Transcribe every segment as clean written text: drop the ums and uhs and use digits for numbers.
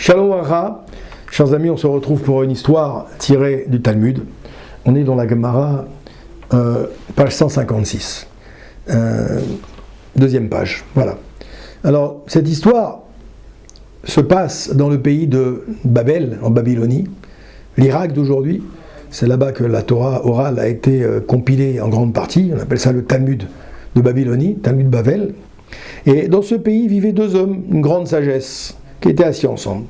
Shalom Ara, chers amis, on se retrouve pour une histoire tirée du Talmud. On est dans la Gemara, page 156, deuxième page. Voilà. Alors, cette histoire se passe dans le pays de Babel, en Babylonie, l'Irak d'aujourd'hui. C'est là-bas que la Torah orale a été compilée en grande partie. On appelle ça le Talmud de Babylonie, Talmud Babel. Et dans ce pays vivaient deux hommes, une grande sagesse, qui étaient assis ensemble.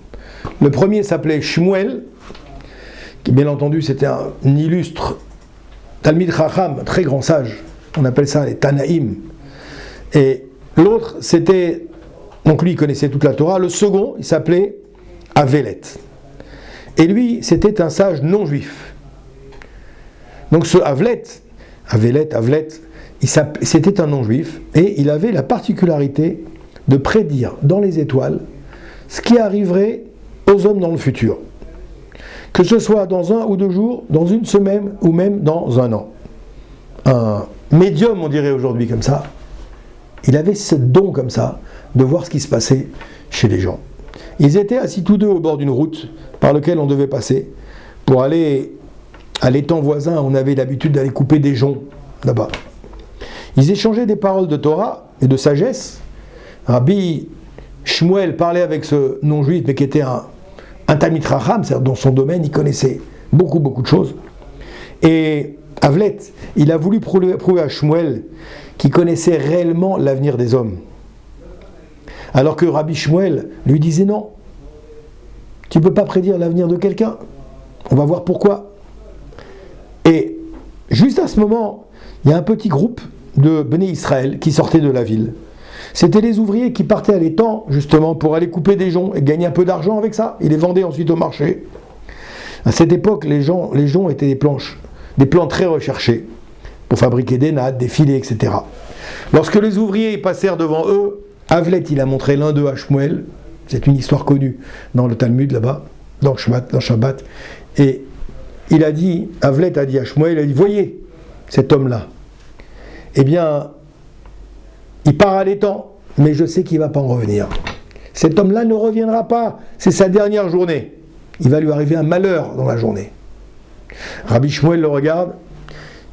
Le premier s'appelait Shmuel, qui bien entendu c'était un illustre Talmid Chacham, très grand sage. On appelle ça les Tanaïm. Et l'autre c'était, donc lui il connaissait toute la Torah. Le second il s'appelait Avelet. Et lui c'était un sage non juif. Donc ce Avelet, c'était un non juif et il avait la particularité de prédire dans les étoiles ce qui arriverait aux hommes dans le futur. Que ce soit dans 1 ou 2 jours, dans une semaine ou même dans un an. Un médium, on dirait aujourd'hui comme ça, il avait ce don comme ça de voir ce qui se passait chez les gens. Ils étaient assis tous deux au bord d'une route par laquelle on devait passer pour aller à l'étang voisin. On avait l'habitude d'aller couper des joncs là-bas. Ils échangeaient des paroles de Torah et de sagesse. Rabbi Shmuel parlait avec ce non-juif, mais qui était un Talmid Chacham, c'est-à-dire dans son domaine, il connaissait beaucoup de choses. Et Avelet, il a voulu prouver à Shmuel qu'il connaissait réellement l'avenir des hommes. Alors que Rabbi Shmuel lui disait non, tu ne peux pas prédire l'avenir de quelqu'un. On va voir pourquoi. Et juste à ce moment, il y a un petit groupe de Béné Israël qui sortait de la ville. C'était les ouvriers qui partaient à l'étang, justement, pour aller couper des joncs et gagner un peu d'argent avec ça. Ils les vendaient ensuite au marché. À cette époque, les joncs étaient des plants très recherchés pour fabriquer des nattes, des filets, etc. Lorsque les ouvriers passèrent devant eux, Avelet, il a montré l'un d'eux à Shmuel. C'est une histoire connue dans le Talmud, là-bas, dans Shabbat. Et il a dit, Avelet a dit à Shmuel, il a dit, voyez cet homme-là. Eh bien, il part à l'étang, mais je sais qu'il ne va pas en revenir. Cet homme-là ne reviendra pas, c'est sa dernière journée. Il va lui arriver un malheur dans la journée. Rabbi Shmuel le regarde,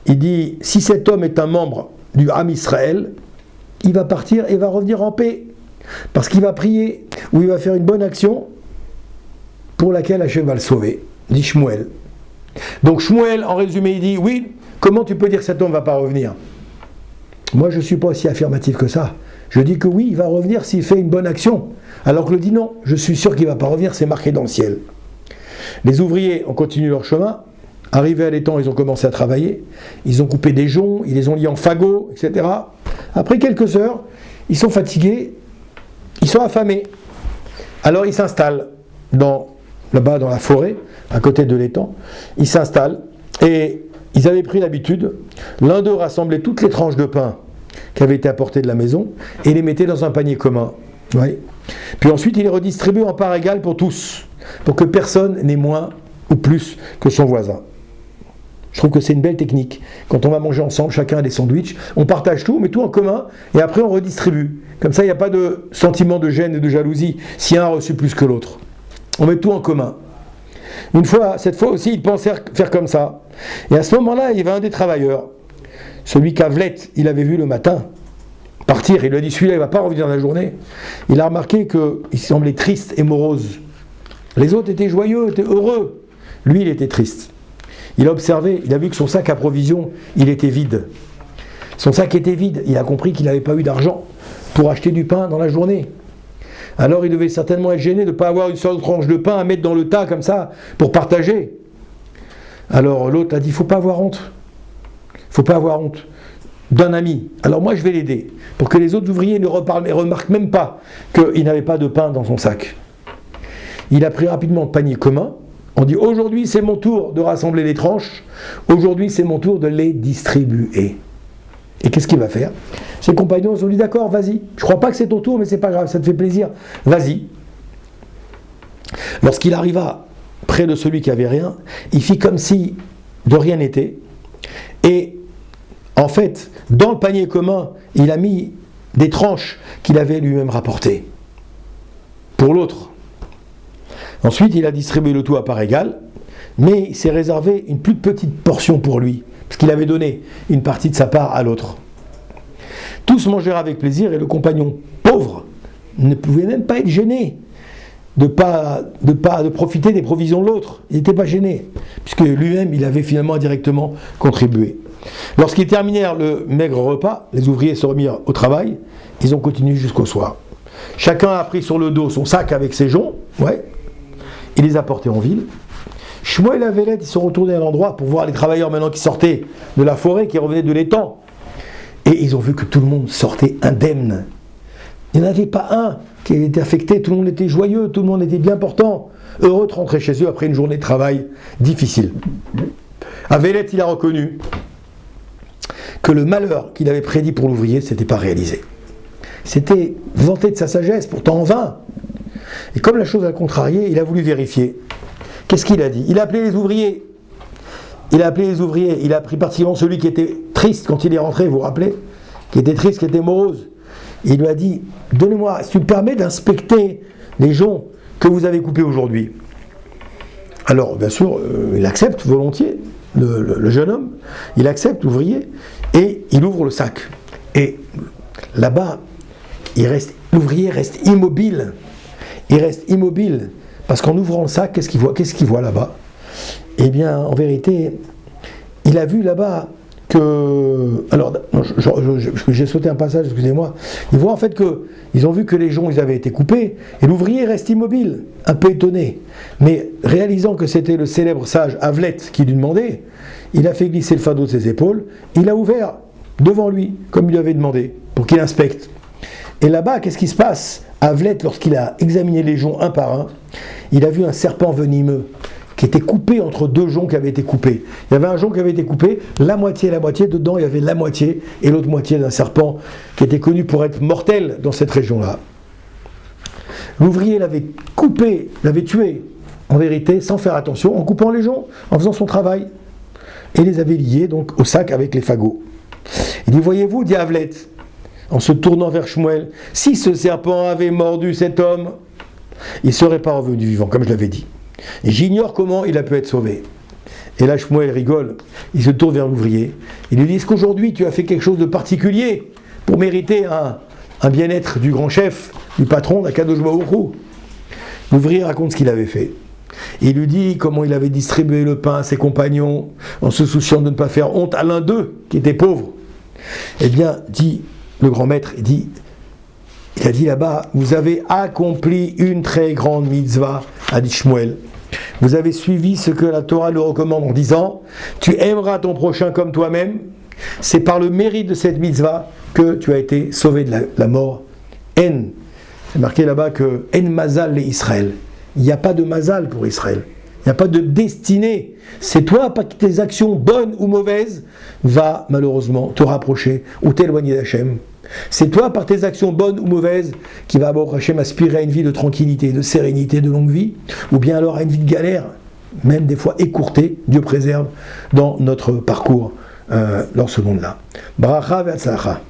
il dit, si cet homme est un membre du Ham Israël, il va partir et va revenir en paix, parce qu'il va prier, ou il va faire une bonne action, pour laquelle Hachem va le sauver, dit Shmuel. Donc Shmuel, en résumé, il dit, oui, comment tu peux dire que cet homme ne va pas revenir ? Moi, je ne suis pas aussi affirmatif que ça. Je dis que oui, il va revenir s'il fait une bonne action. Alors que le dit non, je suis sûr qu'il ne va pas revenir, c'est marqué dans le ciel. Les ouvriers ont continué leur chemin. Arrivés à l'étang, ils ont commencé à travailler. Ils ont coupé des joncs, ils les ont liés en fagots, etc. Après quelques heures, ils sont fatigués, ils sont affamés. Alors ils s'installent là-bas dans la forêt, à côté de l'étang. Ils s'installent et ils avaient pris l'habitude, l'un d'eux rassemblait toutes les tranches de pain qui avaient été apportées de la maison et les mettait dans un panier commun. Oui. Puis ensuite, il les redistribuait en part égale pour tous, pour que personne n'ait moins ou plus que son voisin. Je trouve que c'est une belle technique. Quand on va manger ensemble, chacun a des sandwichs, on partage tout, on met tout en commun et après on redistribue. Comme ça, il n'y a pas de sentiment de gêne et de jalousie si un a reçu plus que l'autre. On met tout en commun. Cette fois aussi, ils pensaient faire comme ça. Et à ce moment-là, il y avait un des travailleurs, celui qu'Avelet, il avait vu le matin, partir. Il lui a dit, celui-là, il ne va pas revenir dans la journée. Il a remarqué qu'il semblait triste et morose. Les autres étaient joyeux, étaient heureux. Lui, il était triste. Il a observé, il a vu que son sac à provisions, il était vide. Son sac était vide. Il a compris qu'il n'avait pas eu d'argent pour acheter du pain dans la journée. Alors il devait certainement être gêné de ne pas avoir une seule tranche de pain à mettre dans le tas comme ça pour partager. Alors l'autre a dit, il ne faut pas avoir honte. Il ne faut pas avoir honte d'un ami. Alors moi je vais l'aider pour que les autres ouvriers ne remarquent même pas qu'il n'avait pas de pain dans son sac. Il a pris rapidement le panier commun. On dit, aujourd'hui c'est mon tour de rassembler les tranches. Aujourd'hui c'est mon tour de les distribuer. Et qu'est-ce qu'il va faire ? Ses compagnons ont dit, d'accord, vas-y. Je ne crois pas que c'est ton tour, mais c'est pas grave, ça te fait plaisir. Vas-y. Lorsqu'il arriva près de celui qui avait rien, il fit comme si de rien n'était. Et en fait, dans le panier commun, il a mis des tranches qu'il avait lui-même rapportées. Pour l'autre. Ensuite, il a distribué le tout à part égale, mais il s'est réservé une plus petite portion pour lui, parce qu'il avait donné une partie de sa part à l'autre. Tous mangèrent avec plaisir et le compagnon pauvre ne pouvait même pas être gêné de profiter des provisions de l'autre. Il n'était pas gêné, puisque lui-même, il avait finalement indirectement contribué. Lorsqu'ils terminèrent le maigre repas, les ouvriers se remirent au travail, ils ont continué jusqu'au soir. Chacun a pris sur le dos son sac avec ses joncs, il les a portés en ville. Shmuel et Avélet, ils sont retournés à l'endroit pour voir les travailleurs maintenant qui sortaient de la forêt, qui revenaient de l'étang. Et ils ont vu que tout le monde sortait indemne. Il n'y en avait pas un qui avait été affecté, tout le monde était joyeux, tout le monde était bien portant, heureux de rentrer chez eux après une journée de travail difficile. Avélet, il a reconnu que le malheur qu'il avait prédit pour l'ouvrier ne s'était pas réalisé. C'était vanté de sa sagesse, pourtant en vain. Et comme la chose a contrarié, il a voulu vérifier. Qu'est-ce qu'il a dit? Il a appelé les ouvriers. Il a pris particulièrement celui qui était triste quand il est rentré, vous vous rappelez? Qui était triste, qui était morose. Et il lui a dit, donnez-moi, si tu me permets d'inspecter les joncs que vous avez coupés aujourd'hui. Alors, bien sûr, il accepte volontiers, le jeune homme, il accepte l'ouvrier, et il ouvre le sac. Et là-bas, l'ouvrier reste immobile. Il reste immobile, parce qu'en ouvrant le sac, qu'est-ce qu'il voit là-bas? Eh bien, en vérité, il a vu là-bas que... Alors, j'ai sauté un passage, excusez-moi. Il voit en fait qu'ils ont vu que les joncs, ils avaient été coupés, et l'ouvrier reste immobile, un peu étonné. Mais réalisant que c'était le célèbre sage Avlet qui lui demandait, il a fait glisser le fardeau de ses épaules, il a ouvert devant lui, comme il lui avait demandé, pour qu'il inspecte. Et là-bas, qu'est-ce qui se passe? Avlet, lorsqu'il a examiné les joncs un par un, il a vu un serpent venimeux qui était coupé entre deux joncs qui avaient été coupés. Il y avait un jonc qui avait été coupé, la moitié, dedans il y avait la moitié, et l'autre moitié d'un serpent qui était connu pour être mortel dans cette région-là. L'ouvrier l'avait tué, en vérité, sans faire attention, en coupant les joncs, en faisant son travail, et les avait liés donc au sac avec les fagots. Il dit, voyez-vous, dit Avlet, en se tournant vers Shmuel, si ce serpent avait mordu cet homme, il ne serait pas revenu vivant, comme je l'avais dit. Et j'ignore comment il a pu être sauvé. Et là, Shmuel rigole, il se tourne vers l'ouvrier, il lui dit, est-ce qu'aujourd'hui tu as fait quelque chose de particulier pour mériter un bien-être du grand chef, du patron d'Akadosh Baruch Hu? L'ouvrier raconte ce qu'il avait fait. Et il lui dit comment il avait distribué le pain à ses compagnons, en se souciant de ne pas faire honte à l'un d'eux, qui était pauvre. Eh bien, dit le grand maître, il a dit là-bas, vous avez accompli une très grande mitzvah, a dit Shmuel. Vous avez suivi ce que la Torah le recommande en disant, tu aimeras ton prochain comme toi-même. C'est par le mérite de cette mitzvah que tu as été sauvé de la mort. C'est marqué là-bas que En Mazal les Israël. Il n'y a pas de Mazal pour Israël. Il n'y a pas de destinée. C'est toi, pas que tes actions bonnes ou mauvaises, va malheureusement te rapprocher ou t'éloigner d'Hachem. C'est toi, par tes actions bonnes ou mauvaises, qui va avoir Hachem aspirer à une vie de tranquillité, de sérénité, de longue vie, ou bien alors à une vie de galère, même des fois écourtée, Dieu préserve, dans notre parcours dans ce monde-là. Bracha ve'atzlacha.